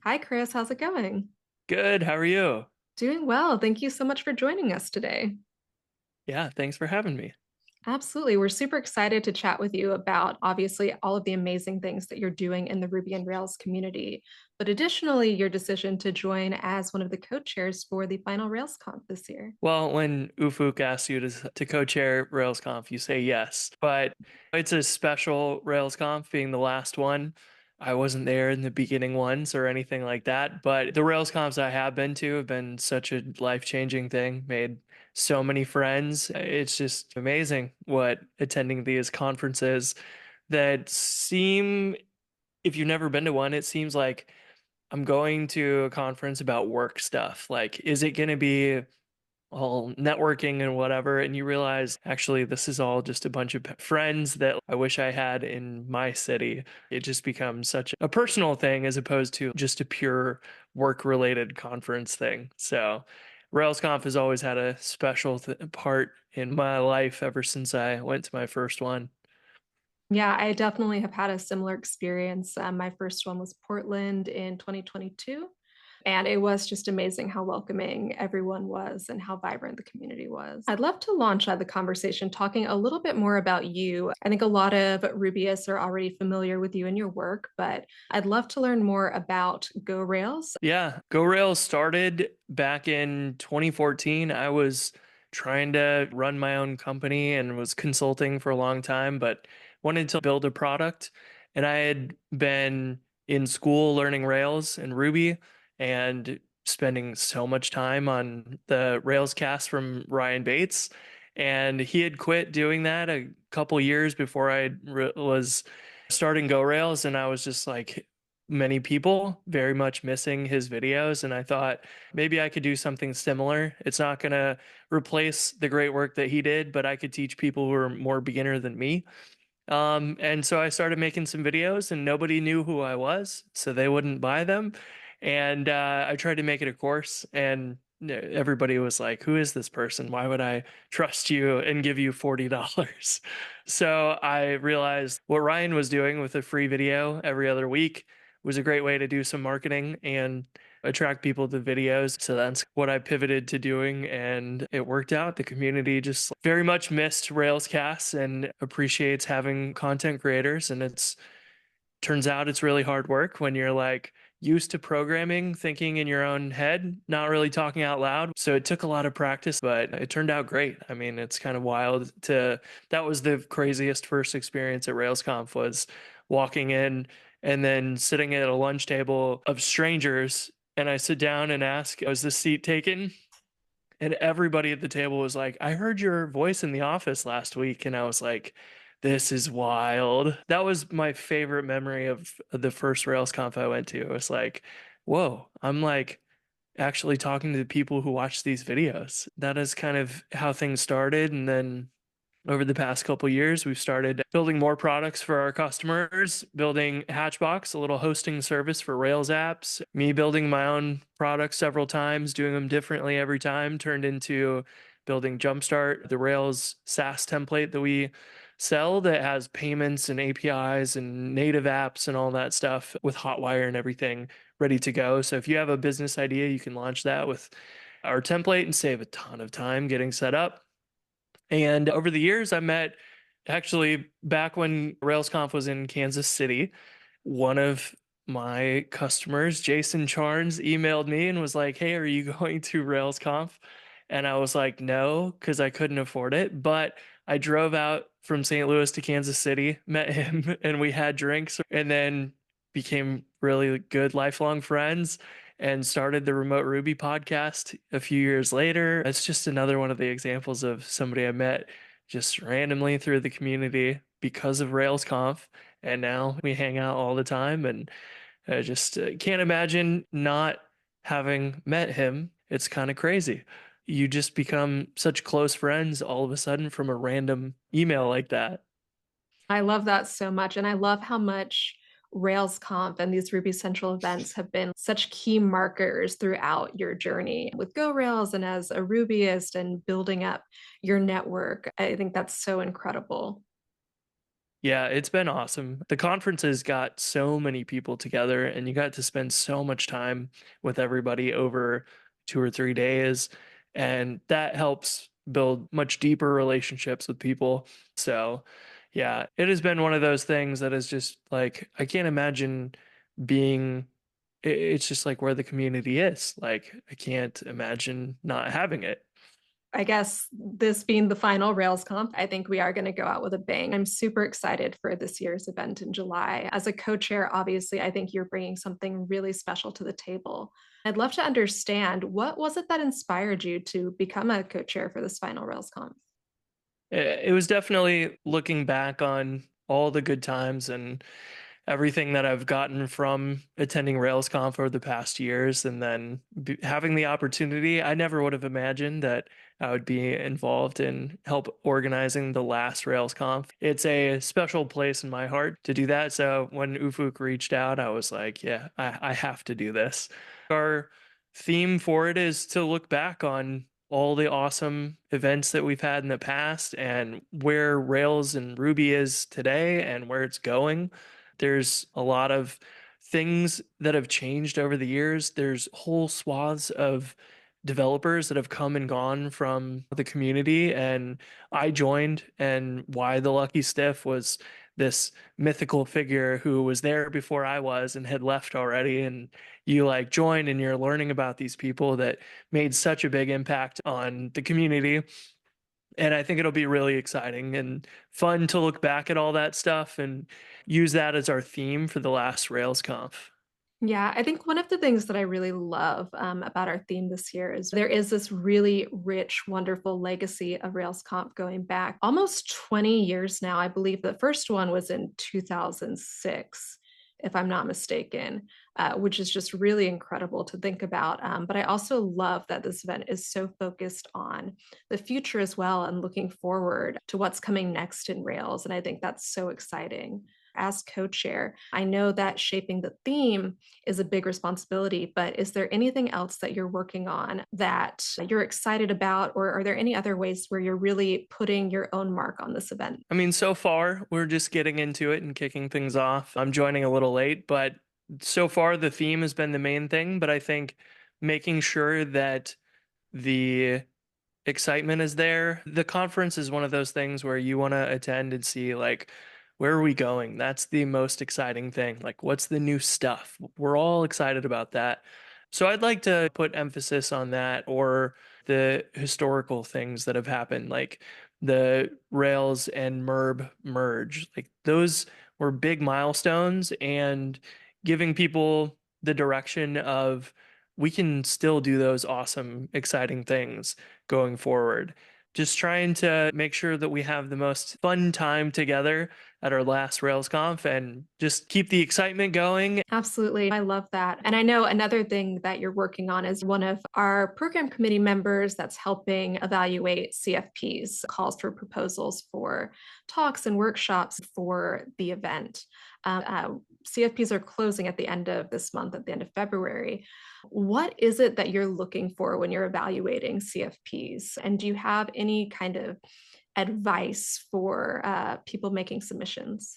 Hi, Chris. How's it going? Good. How are you? Doing well. Thank you so much for joining us today. Yeah, thanks for having me. Absolutely. We're super excited to chat with you about obviously all of the amazing things that you're doing in the Ruby and Rails community, but additionally, your decision to join as one of the co-chairs for the final RailsConf this year. Well, when Ufuk asks you to co-chair RailsConf, you say yes. But it's a special RailsConf being the last one. I wasn't there in the beginning ones or anything like that, but the RailsConfs I have been to have been such a life-changing thing, made so many friends. It's just amazing what attending these conferences that seem, if you've never been to one, it seems like I'm going to a conference about work stuff. Like, is it going to be all networking and whatever? And you realize actually, this is all just a bunch of friends that I wish I had in my city. It just becomes such a personal thing as opposed to just a pure work related conference thing. So, RailsConf has always had a special part in my life ever since I went to my first one. Yeah, I definitely have had a similar experience. My first one was Portland in 2022. And it was just amazing how welcoming everyone was and how vibrant the community was. I'd love to launch the conversation talking a little bit more about you. I think a lot of Rubyists are already familiar with you and your work, but I'd love to learn more about GoRails. Yeah, GoRails started back in 2014. I was trying to run my own company and was consulting for a long time, but wanted to build a product. And I had been in school learning Rails and Ruby and spending so much time on the Rails cast from Ryan Bates. And he had quit doing that a couple years before was starting GoRails. And I was just like, many people very much missing his videos, and I thought maybe I could do something similar. It's not going to replace the great work that he did, but I could teach people who are more beginner than me. And so I started making some videos and nobody knew who I was, so they wouldn't buy them. And I tried to make it a course, and everybody was like, "Who is this person? Why would I trust you and give you $40?" So I realized what Ryan was doing with a free video every other week was a great way to do some marketing and attract people to videos. So that's what I pivoted to doing, and it worked out. The community just very much missed Railscasts and appreciates having content creators. And it's turns out it's really hard work when you're like used to programming, thinking in your own head, not really talking out loud. So it took a lot of practice, but it turned out great. I mean, it's kind of wild to that was the craziest first experience at RailsConf was walking in and then sitting at a lunch table of strangers. And I sit down and ask, "Was this seat taken?" And everybody at the table was like, "I heard your voice in the office last week." And I was like, "This is wild." That was my favorite memory of the first RailsConf I went to. It was like, whoa, I'm like actually talking to the people who watch these videos. That is kind of how things started. And then over the past couple years, we've started building more products for our customers, building Hatchbox, a little hosting service for Rails apps, me building my own products several times, doing them differently every time, turned into building Jumpstart, the Rails SaaS template that we sell that has payments and APIs and native apps and all that stuff with Hotwire and everything ready to go. So if you have a business idea, you can launch that with our template and save a ton of time getting set up. And over the years, I met actually back when RailsConf was in Kansas City, one of my customers, Jason Charnes, emailed me and was like, "Hey, are you going to RailsConf?" And I was like, "No," because I couldn't afford it. But I drove out from St. Louis to Kansas City, met him, and we had drinks, and then became really good lifelong friends and started the Remote Ruby podcast a few years later. It's just another one of the examples of somebody I met just randomly through the community because of RailsConf. And now we hang out all the time. And I just can't imagine not having met him. It's kind of crazy. You just become such close friends all of a sudden from a random email like that. I love that so much. And I love how much RailsConf and these Ruby Central events have been such key markers throughout your journey with GoRails and as a Rubyist and building up your network. I think that's so incredible. Yeah, it's been awesome. The conferences got so many people together, and you got to spend so much time with everybody over 2 or 3 days. And that helps build much deeper relationships with people. So, yeah, it has been one of those things that is just like, I can't imagine being, it's just like where the community is. Like, I can't imagine not having it. I guess this being the final RailsConf, I think we are going to go out with a bang. I'm super excited for this year's event in July. As a co-chair, obviously, I think you're bringing something really special to the table. I'd love to understand, what was it that inspired you to become a co-chair for this final RailsConf? It was definitely looking back on all the good times and everything that I've gotten from attending RailsConf over the past years, and then having the opportunity. I never would have imagined that I would be involved in help organizing the last RailsConf. It's a special place in my heart to do that. So when Ufuk reached out, I was like, yeah, I have to do this. Our theme for it is to look back on all the awesome events that we've had in the past and where Rails and Ruby is today and where it's going. There's a lot of things that have changed over the years. There's whole swaths of developers that have come and gone from the community, and I joined, and why the Lucky Stiff was this mythical figure who was there before I was and had left already. And you like join and you're learning about these people that made such a big impact on the community. And I think it'll be really exciting and fun to look back at all that stuff and use that as our theme for the last RailsConf. Yeah, I think one of the things that I really love about our theme this year is there is this really rich, wonderful legacy of RailsConf going back almost 20 years now. I believe the first one was in 2006, if I'm not mistaken, which is just really incredible to think about. But I also love that this event is so focused on the future as well and looking forward to what's coming next in Rails. And I think that's so exciting. As co-chair, I know that shaping the theme is a big responsibility, but is there anything else that you're working on that you're excited about, or are there any other ways where you're really putting your own mark on this event? I mean, so far, we're just getting into it and kicking things off. I'm joining a little late, but so far, the theme has been the main thing. But I think making sure that the excitement is there. The conference is one of those things where you want to attend and see, like, where are we going? That's the most exciting thing. Like, what's the new stuff? We're all excited about that. So I'd like to put emphasis on that, or the historical things that have happened, like the Rails and Merb merge. Like, those were big milestones, and giving people the direction of we can still do those awesome, exciting things going forward. Just trying to make sure that we have the most fun time together at our last RailsConf and just keep the excitement going. Absolutely. I love that. And I know another thing that you're working on is one of our program committee members that's helping evaluate CFPs, calls for proposals for talks and workshops for the event. CFPs are closing at the end of this month, at the end of February. What is it that you're looking for when you're evaluating CFPs? And do you have any kind of advice for people making submissions?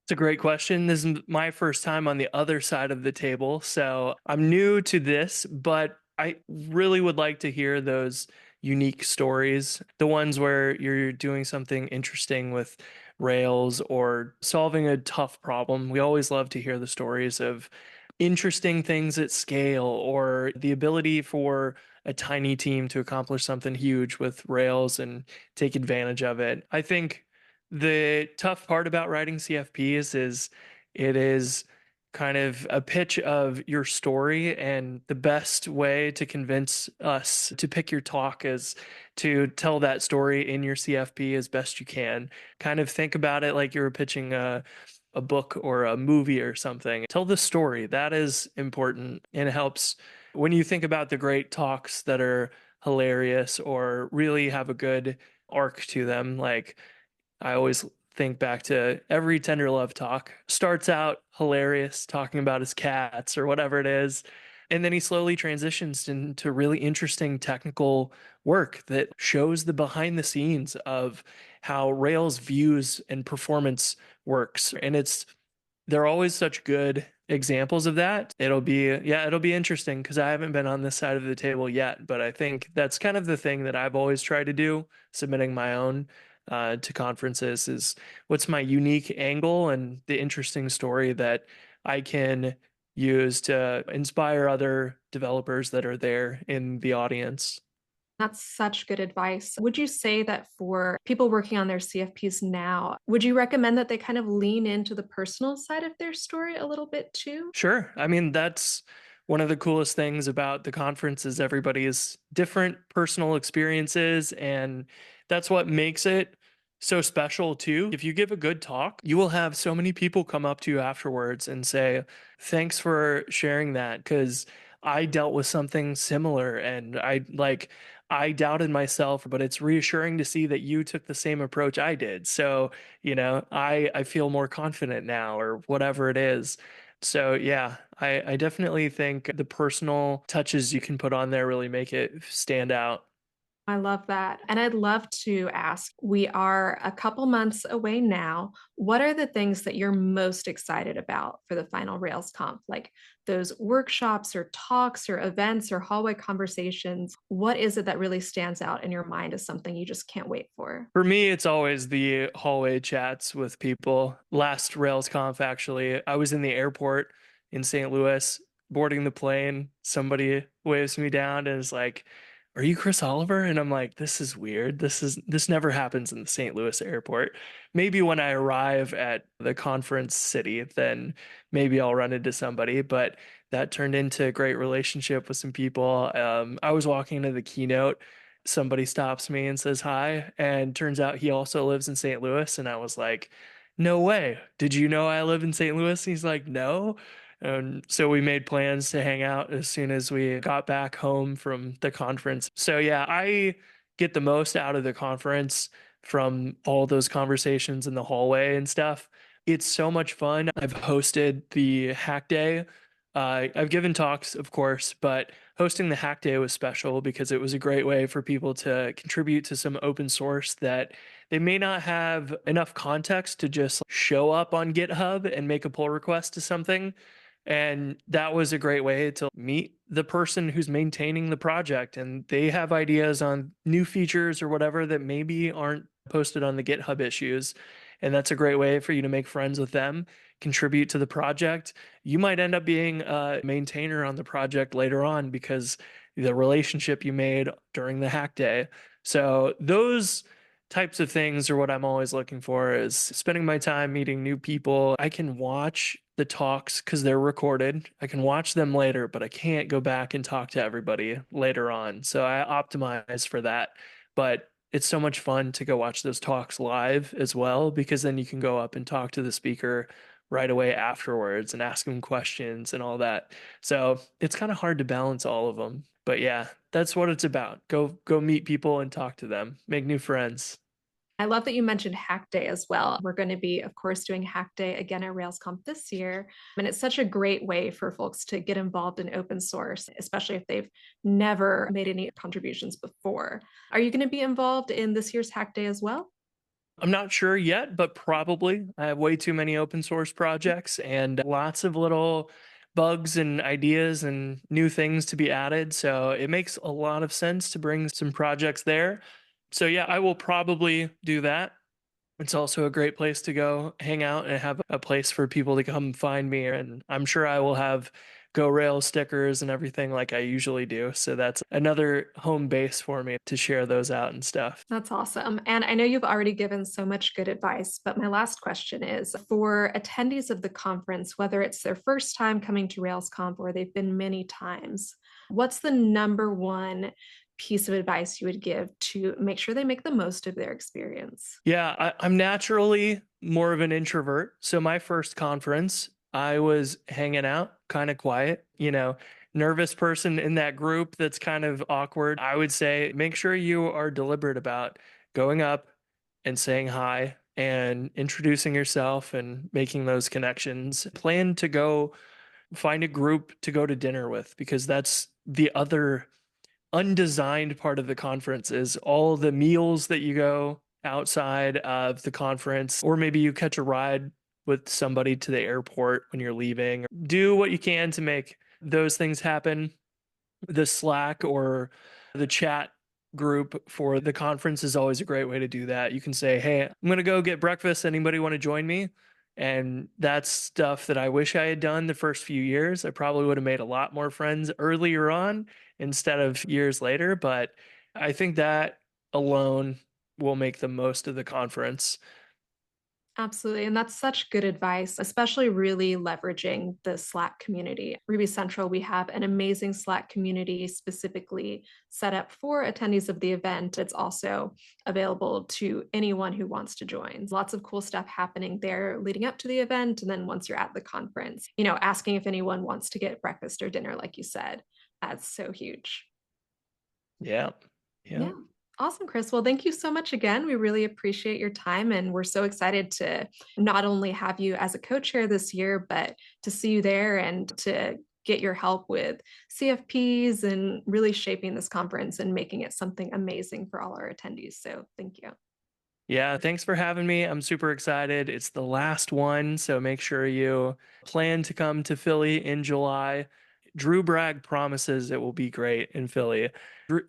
It's a great question. This is my first time on the other side of the table, so I'm new to this, but I really would like to hear those unique stories, the ones where you're doing something interesting with Rails or solving a tough problem. We always love to hear the stories of interesting things at scale, or the ability for a tiny team to accomplish something huge with Rails and take advantage of it. I think the tough part about writing CFPs is it is kind of a pitch of your story, and the best way to convince us to pick your talk is to tell that story in your CFP as best you can. Kind of think about it like you were pitching a book or a movie or something. Tell the story. That is important, and it helps when you think about the great talks that are hilarious or really have a good arc to them. Like, I always think back to every Tender Love talk starts out hilarious, talking about his cats or whatever it is. And then he slowly transitions into really interesting technical work that shows the behind the scenes of how Rails views and performance works. And they're always such good examples of that. It'll be interesting because I haven't been on this side of the table yet, but I think that's kind of the thing that I've always tried to do, submitting my own to conferences is what's my unique angle and the interesting story that I can use to inspire other developers that are there in the audience. That's such good advice. Would you say that for people working on their CFPs now, would you recommend that they kind of lean into the personal side of their story a little bit too? Sure. I mean, that's one of the coolest things about the conference is everybody's different personal experiences, and that's what makes it so special too. If you give a good talk, you will have so many people come up to you afterwards and say, "Thanks for sharing that," because I dealt with something similar and I doubted myself, but it's reassuring to see that you took the same approach I did. So, I feel more confident now or whatever it is. So yeah, I definitely think the personal touches you can put on there really make it stand out. I love that. And I'd love to ask, we are a couple months away now. What are the things that you're most excited about for the final RailsConf? Like those workshops or talks or events or hallway conversations? What is it that really stands out in your mind as something you just can't wait for? For me, it's always the hallway chats with people. Last RailsConf, actually, I was in the airport in St. Louis, boarding the plane. Somebody waves me down and is like, "Are you Chris Oliver?" And I'm like, "This is weird. This never happens in the St. Louis airport. Maybe when I arrive at the conference city, then maybe I'll run into somebody." But that turned into a great relationship with some people. I was walking into the keynote, somebody stops me and says hi, and turns out he also lives in St. Louis. And I was like, "No way. Did you know I live in St. Louis?" And he's like, "No." And so we made plans to hang out as soon as we got back home from the conference. So yeah, I get the most out of the conference from all those conversations in the hallway and stuff. It's so much fun. I've hosted the hack day. I've given talks, of course, but hosting the hack day was special because it was a great way for people to contribute to some open source that they may not have enough context to just show up on GitHub and make a pull request to something. And that was a great way to meet the person who's maintaining the project. And they have ideas on new features or whatever that maybe aren't posted on the GitHub issues. And that's a great way for you to make friends with them, contribute to the project. You might end up being a maintainer on the project later on because the relationship you made during the hack day. So those types of things are what I'm always looking for is spending my time meeting new people. I can watch the talks because they're recorded. I can watch them later, but I can't go back and talk to everybody later on. So I optimize for that. But it's so much fun to go watch those talks live as well, because then you can go up and talk to the speaker right away afterwards and ask them questions and all that. So it's kind of hard to balance all of them. But yeah, that's what it's about. Go meet people and talk to them, make new friends. I love that you mentioned Hack Day as well. We're going to be, of course, doing Hack Day again at RailsConf this year. And it's such a great way for folks to get involved in open source, especially if they've never made any contributions before. Are you going to be involved in this year's Hack Day as well? I'm not sure yet, but probably. I have way too many open source projects and lots of little bugs and ideas and new things to be added. So it makes a lot of sense to bring some projects there. So yeah, I will probably do that. It's also a great place to go hang out and have a place for people to come find me. And I'm sure I will have GoRails stickers and everything like I usually do. So that's another home base for me to share those out and stuff. That's awesome. And I know you've already given so much good advice, but my last question is for attendees of the conference, whether it's their first time coming to RailsConf or they've been many times, what's the number one piece of advice you would give to make sure they make the most of their experience? Yeah, I'm naturally more of an introvert. So my first conference, I was hanging out, kind of quiet, nervous person in that group that's kind of awkward. I would say make sure you are deliberate about going up and saying hi and introducing yourself and making those connections. Plan to go find a group to go to dinner with because that's the other undesigned part of the conference is all the meals that you go outside of the conference, or maybe you catch a ride with somebody to the airport when you're leaving. Do what you can to make those things happen. The Slack or the chat group for the conference is always a great way to do that. You can say, "Hey, I'm going to go get breakfast. Anybody want to join me?" And that's stuff that I wish I had done the first few years. I probably would have made a lot more friends earlier on instead of years later, but I think that alone will make the most of the conference. Absolutely. And that's such good advice, especially really leveraging the Slack community. Ruby Central, we have an amazing Slack community specifically set up for attendees of the event. It's also available to anyone who wants to join. Lots of cool stuff happening there leading up to the event. And then once you're at the conference, asking if anyone wants to get breakfast or dinner, like you said, that's so huge. Yeah. Yeah. Yeah. Awesome, Chris. Well, thank you so much again. We really appreciate your time. And we're so excited to not only have you as a co chair this year, but to see you there and to get your help with CFPs and really shaping this conference and making it something amazing for all our attendees. So thank you. Yeah, thanks for having me. I'm super excited. It's the last one, so make sure you plan to come to Philly in July. Drew Bragg promises it will be great in Philly.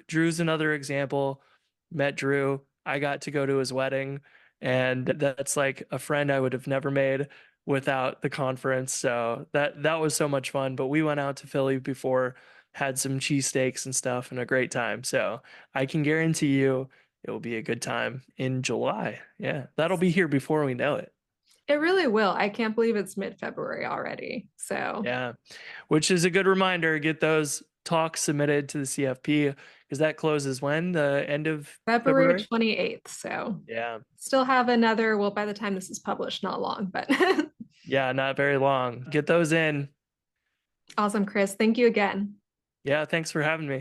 Drew's another example. Met Drew. I got to go to his wedding, and that's like a friend I would have never made without the conference. So that was so much fun. But we went out to Philly before, had some cheesesteaks and stuff, and a great time. So I can guarantee you it will be a good time in July. Yeah, that'll be here before we know it. It really will. I can't believe it's mid-February already. So Yeah, which is a good reminder. Get those talks submitted to the CFP because that closes when? The end of February February? 28th. So Yeah. still have another, well, by the time this is published, not long, but Yeah, not very long. Get those in. awesome, Chris. Thank you again. Yeah, thanks for having me.